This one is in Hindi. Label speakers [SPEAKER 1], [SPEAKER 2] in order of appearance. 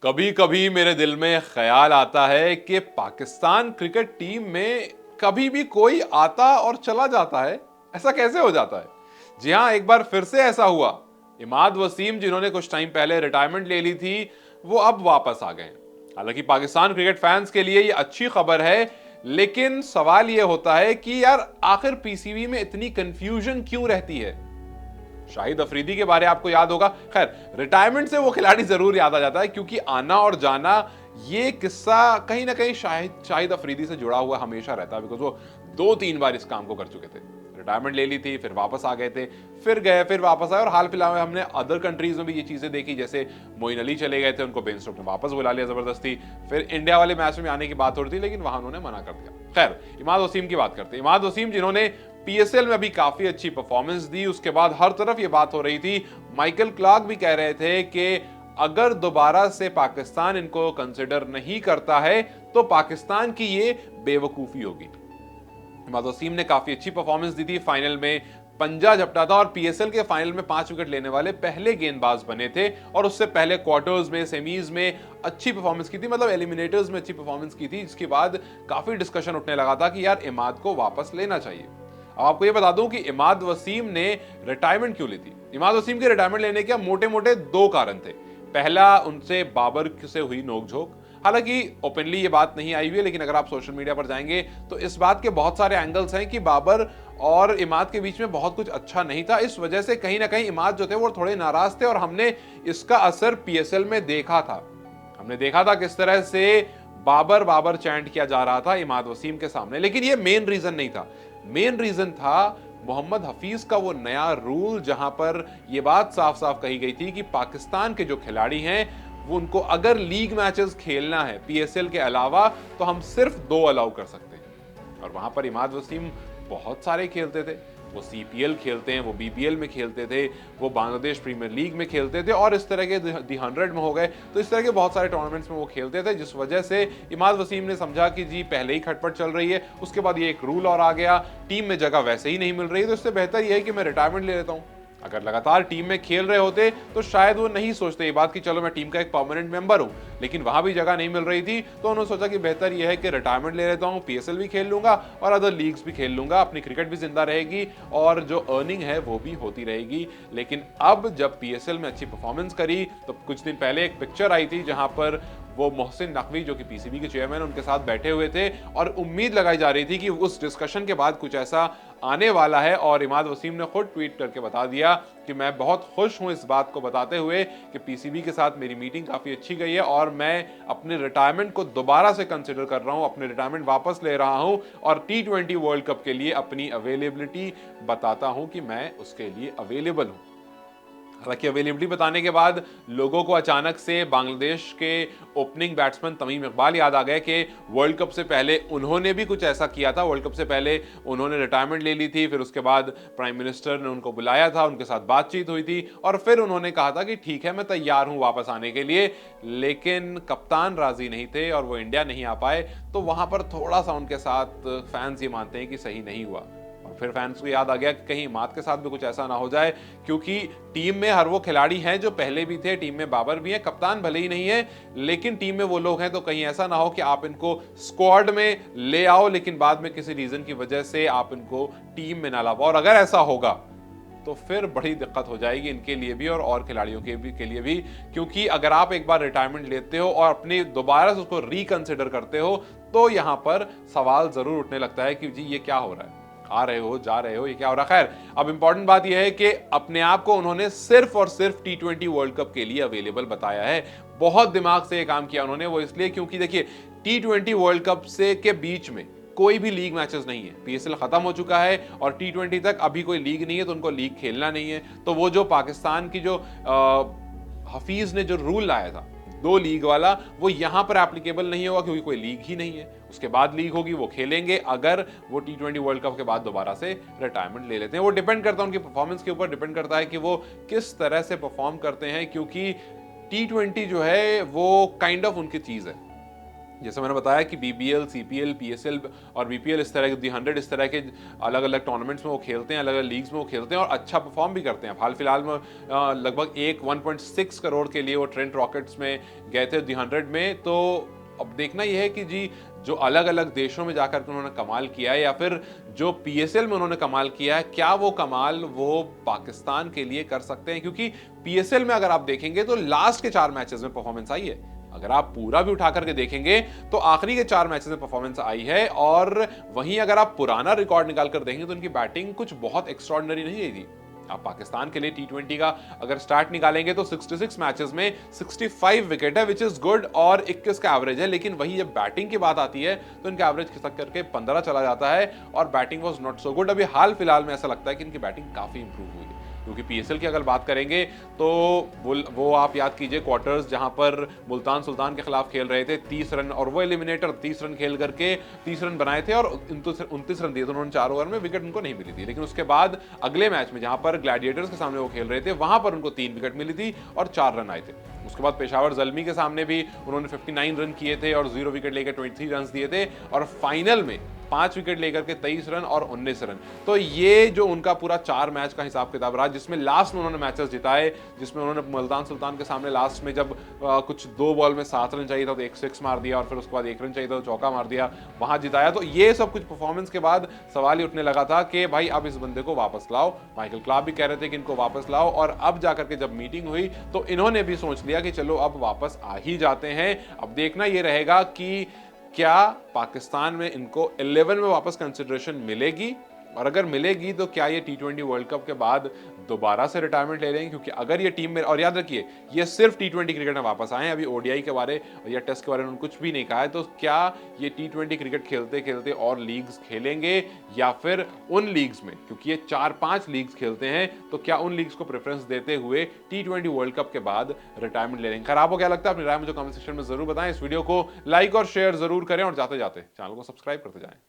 [SPEAKER 1] कभी कभी मेरे दिल में ख्याल आता है कि पाकिस्तान क्रिकेट टीम में कभी भी कोई आता और चला जाता है। ऐसा कैसे हो जाता है? जी हाँ, एक बार फिर से ऐसा हुआ। इमाद वसीम, जिन्होंने कुछ टाइम पहले रिटायरमेंट ले ली थी, वो अब वापस आ गए। हालांकि पाकिस्तान क्रिकेट फैंस के लिए ये अच्छी खबर है, लेकिन सवाल ये होता है कि यार आखिर पीसीबी में इतनी कंफ्यूजन क्यों रहती है? शाहिद अफरीदी के बारे आपको याद होगा। खैर, रिटायरमेंट से वो खिलाड़ी जरूर याद आ जाता है, क्योंकि आना और जाना, ये किस्सा कहीं ना कहीं शाहिद अफरीदी से जुड़ा हुआ हमेशा रहता है। बिकॉज वो 2-3 बार इस काम को कर चुके थे। रिटायरमेंट ले ली थी, फिर वापस आ गए थे, फिर गए, फिर वापस आए। और हाल फिलहाल में हमने अदर कंट्रीज में भी ये चीजें देखी, जैसे मोइन अली चले गए थे, उनको बेन स्टोक्स ने वापस बुला लिया जबरदस्ती। फिर इंडिया वाले मैच में आने की बात हो रही थी, लेकिन वहां उन्होंने मना कर दिया। खैर, इमाद वसीम की बात करते हैं। इमाद वसीम, जिन्होंने पीएसएल में अभी काफी अच्छी परफॉर्मेंस दी, उसके बाद हर तरफ ये बात हो रही थी। माइकल क्लार्क भी कह रहे थे कि अगर दोबारा से पाकिस्तान इनको कंसिडर नहीं करता है तो पाकिस्तान की ये बेवकूफी होगी। इमाद वसीम ने काफी अच्छी परफॉर्मेंस दी थी। फाइनल में पंजा झपटा था और पीएसएल के फाइनल में 5 विकेट लेने वाले पहले गेंदबाज बने थे। और उससे पहले क्वार्टर्स में, सेमीज में अच्छी परफॉर्मेंस की थी, मतलब एलिमिनेटर्स में अच्छी परफॉर्मेंस की थी, जिसके बाद काफी डिस्कशन उठने लगा था कि यार इमाद को वापस लेना चाहिए। अब आपको ये बता दूं कि इमाद वसीम ने रिटायरमेंट क्यों ली थी। इमाद वसीम के रिटायरमेंट लेने के मोटे मोटे 2 कारण थे। पहला, उनसे बाबर से हुई नोकझोंक। हालांकि ओपनली ये बात नहीं आई हुई है, लेकिन अगर आप सोशल मीडिया पर जाएंगे तो इस बात के बहुत सारे एंगल्स हैं कि बाबर और इमाद के बीच में बहुत कुछ अच्छा नहीं था। इस वजह से कहीं ना कहीं इमाद जो थे वो थोड़े नाराज थे, और हमने इसका असर पीएसएल में देखा था। हमने देखा था किस तरह से बाबर बाबर चैंट किया जा रहा था इमाद वसीम के सामने। लेकिन ये मेन रीजन नहीं था। मेन रीजन था मोहम्मद हफीज का वो नया रूल, जहां पर यह बात साफ साफ कही गई थी कि पाकिस्तान के जो खिलाड़ी हैं, वो उनको अगर लीग मैचेस खेलना है पीएसएल के अलावा, तो हम सिर्फ 2 अलाउ कर सकते हैं। और वहां पर इमाद वसीम बहुत सारे खेलते थे। वो सीपीएल खेलते हैं, वो बीपीएल में खेलते थे, वो बांग्लादेश प्रीमियर लीग में खेलते थे, और इस तरह के दी 100 में हो गए। तो इस तरह के बहुत सारे टूर्नामेंट्स में वो खेलते थे, जिस वजह से इमाद वसीम ने समझा कि जी पहले ही खटपट चल रही है, उसके बाद ये एक रूल और आ गया, टीम में जगह वैसे ही नहीं मिल रही, तो इससे बेहतर यह है कि मैं रिटायरमेंट ले लेता हूँ। अगर लगातार टीम में खेल रहे होते तो शायद वो नहीं सोचते ये बात कि चलो मैं टीम का एक परमानेंट मेंबर हूं। लेकिन वहां भी जगह नहीं मिल रही थी, तो उन्होंने सोचा कि बेहतर यह है कि रिटायरमेंट ले लेता हूं, पीएसएल भी खेल लूंगा और अदर लीग्स भी खेल लूंगा, अपनी क्रिकेट भी जिंदा रहेगी और जो अर्निंग है वो भी होती रहेगी। लेकिन अब जब पीएसएल में अच्छी परफॉर्मेंस करी, तो कुछ दिन पहले एक पिक्चर आई थी जहां पर वो मोहसिन नकवी, जो कि पीसीबी के चेयरमैन, उनके साथ बैठे हुए थे, और उम्मीद लगाई जा रही थी कि उस डिस्कशन के बाद कुछ ऐसा आने वाला है। और इमाद वसीम ने खुद ट्वीट करके बता दिया कि मैं बहुत खुश हूं इस बात को बताते हुए कि पीसीबी के साथ मेरी मीटिंग काफी अच्छी गई है और मैं अपने रिटायरमेंट को दोबारा से कंसिडर कर रहा हूं, अपने रिटायरमेंट वापस ले रहा हूं और टी20 वर्ल्ड कप के लिए अपनी अवेलेबिलिटी बताता हूं कि मैं उसके लिए अवेलेबल हूं। हालांकि अवेलेबिलिटी बताने के बाद लोगों को अचानक से बांग्लादेश के ओपनिंग बैट्समैन तमीम इकबाल याद आ गए कि वर्ल्ड कप से पहले उन्होंने भी कुछ ऐसा किया था। वर्ल्ड कप से पहले उन्होंने रिटायरमेंट ले ली थी, फिर उसके बाद प्राइम मिनिस्टर ने उनको बुलाया था, उनके साथ बातचीत हुई थी और फिर उन्होंने कहा था कि ठीक है, मैं तैयार हूं वापस आने के लिए। लेकिन कप्तान राजी नहीं थे और वो इंडिया नहीं आ पाए, तो वहां पर थोड़ा सा उनके साथ फैंस ये मानते हैं कि सही नहीं हुआ। और फिर फैंस को याद आ गया कि कहीं इमाद के साथ भी कुछ ऐसा ना हो जाए, क्योंकि टीम में हर वो खिलाड़ी हैं जो पहले भी थे, टीम में बाबर भी है, कप्तान भले ही नहीं है, लेकिन टीम में वो लोग हैं, तो कहीं ऐसा ना हो कि आप इनको स्क्वाड में ले आओ लेकिन बाद में किसी रीजन की वजह से आप इनको टीम में ना ला पाओ। और अगर ऐसा होगा तो फिर बड़ी दिक्कत हो जाएगी इनके लिए भी और खिलाड़ियों के लिए भी, क्योंकि अगर आप एक बार रिटायरमेंट लेते हो और अपने दोबारा से उसको रिकंसिडर करते हो, तो यहां पर सवाल जरूर उठने लगता है कि जी ये क्या हो रहा है, आ रहे हो, जा रहे हो, ये क्या हो रहा है। खैर, अब इंपॉर्टेंट बात यह है कि अपने आप को उन्होंने सिर्फ और सिर्फ टी20 वर्ल्ड कप के लिए अवेलेबल बताया है। बहुत दिमाग से ये काम किया उन्होंने, वो इसलिए क्योंकि देखिए टी20 वर्ल्ड कप से के बीच में कोई भी लीग मैचेस नहीं है, पीएसएल खत्म हो चुका है और टी20 तक अभी कोई लीग नहीं है, तो उनको लीग खेलना नहीं है। तो वो जो पाकिस्तान की जो हफीज ने जो रूल लाया था 2 लीग वाला, वो यहां पर एप्लीकेबल नहीं होगा क्योंकि कोई लीग ही नहीं है। उसके बाद लीग होगी, वो खेलेंगे अगर वो टी20 वर्ल्ड कप के बाद दोबारा से रिटायरमेंट ले लेते हैं। वो डिपेंड करता है उनकी परफॉर्मेंस के ऊपर, डिपेंड करता है कि वो किस तरह से परफॉर्म करते हैं, क्योंकि टी20 जो है वो काइंड ऑफ उनकी चीज है। जैसे मैंने बताया कि बीबीएल, सीपीएल, पीएसएल और बीपीएल, इस तरह के दी 100, इस तरह के अलग अलग टूर्नामेंट्स में वो खेलते हैं, अलग अलग लीग्स में वो खेलते हैं और अच्छा परफॉर्म भी करते हैं। हाल फिलहाल में लगभग 1.6 करोड़ के लिए वो ट्रेंट रॉकेट्स में गए थे दी 100 में। तो अब देखना यह है कि जी जो अलग अलग देशों में जाकर के उन्होंने कमाल किया है या फिर जो पीएसएल में उन्होंने कमाल किया है, क्या वो कमाल वो पाकिस्तान के लिए कर सकते हैं? क्योंकि पीएसएल में अगर आप देखेंगे तो लास्ट के 4 मैचेस में परफॉर्मेंस आई है। अगर आप पूरा भी उठा करके देखेंगे तो आखिरी के 4 मैचेस में परफॉर्मेंस आई है। और वहीं अगर आप पुराना रिकॉर्ड निकाल कर देखेंगे तो उनकी बैटिंग कुछ बहुत एक्स्ट्रॉर्डिनरी नहीं रही थी। आप पाकिस्तान के लिए टी20 का अगर स्टार्ट निकालेंगे तो 66 मैचेस में 65 विकेट है, विच इज गुड, और 21 का एवरेज है। लेकिन वही जब बैटिंग की बात आती है तो इनका एवरेज खिसक करके 15 चला जाता है और batting was not so good. अभी हाल फिलहाल में ऐसा लगता है कि इनकी बैटिंग काफी इंप्रूव हुई है। क्योंकि पीएसएल की अगर बात करेंगे तो वो आप याद कीजिए क्वार्टर्स जहां पर मुल्तान सुल्तान के खिलाफ खेल रहे थे, 30 रन, और वो एलिमिनेटर 30 रन खेल करके 30 रन बनाए थे और 29 रन दिए थे उन्होंने 4 ओवर में, विकेट उनको नहीं मिली थी। लेकिन उसके बाद अगले मैच में जहां पर ग्लैडिएटर्स के सामने वो खेल रहे थे वहां पर उनको 3 विकेट मिली थी और 4 रन आए थे। उसके बाद पेशावर जल्मी के सामने भी उन्होंने 59 रन किए थे और 0 विकेट लेकर 23 रन दिए थे और फाइनल में 5 विकेट लेकर के 23 रन और 19 रन। तो ये जो उनका पूरा 4 मैच का हिसाब किताब रहा, जिसमें लास्ट में उन्होंने मैचेस जिताए, जिसमें उन्होंने मुल्तान सुल्तान के सामने लास्ट में जब कुछ 2 बॉल में 7 रन चाहिए था तो 1 6 मार दिया और फिर उसके बाद 1 रन चाहिए था तो चौका मार दिया, वहां जिताया। तो ये सब कुछ परफॉर्मेंस के बाद सवाल ही उठने लगा था कि भाई अब इस बंदे को वापस लाओ। माइकल क्लार्क भी कह रहे थे कि इनको वापस लाओ, और अब जाकर के जब मीटिंग हुई तो इन्होंने भी सोच लिया कि चलो अब वापस आ ही जाते हैं। अब देखना ये रहेगा कि क्या पाकिस्तान में इनको 11 में वापस कंसिडरेशन मिलेगी, और अगर मिलेगी तो क्या ये टी20 वर्ल्ड कप के बाद दोबारा से रिटायरमेंट ले लेंगे? क्योंकि अगर ये टीम में, और याद रखिए ये सिर्फ टी20 क्रिकेट में वापस आए हैं, अभी ओडीआई के बारे या टेस्ट के बारे में उन्होंने कुछ भी नहीं कहा है। तो क्या ये टी20 क्रिकेट खेलते खेलते और लीग्स खेलेंगे या फिर उन लीग्स में, क्योंकि ये 4-5 लीग्स खेलते हैं, तो क्या उन लीग्स को प्रेफरेंस देते हुए टी20 वर्ल्ड कप के बाद रिटायरमेंट ले लेंगे? खैर, आपको क्या लगता है अपनी राय मुझे कमेंट सेक्शन में जरूर बताएं। इस वीडियो को लाइक और शेयर जरूर करें और जाते जाते चैनल को सब्सक्राइब करते जाएं।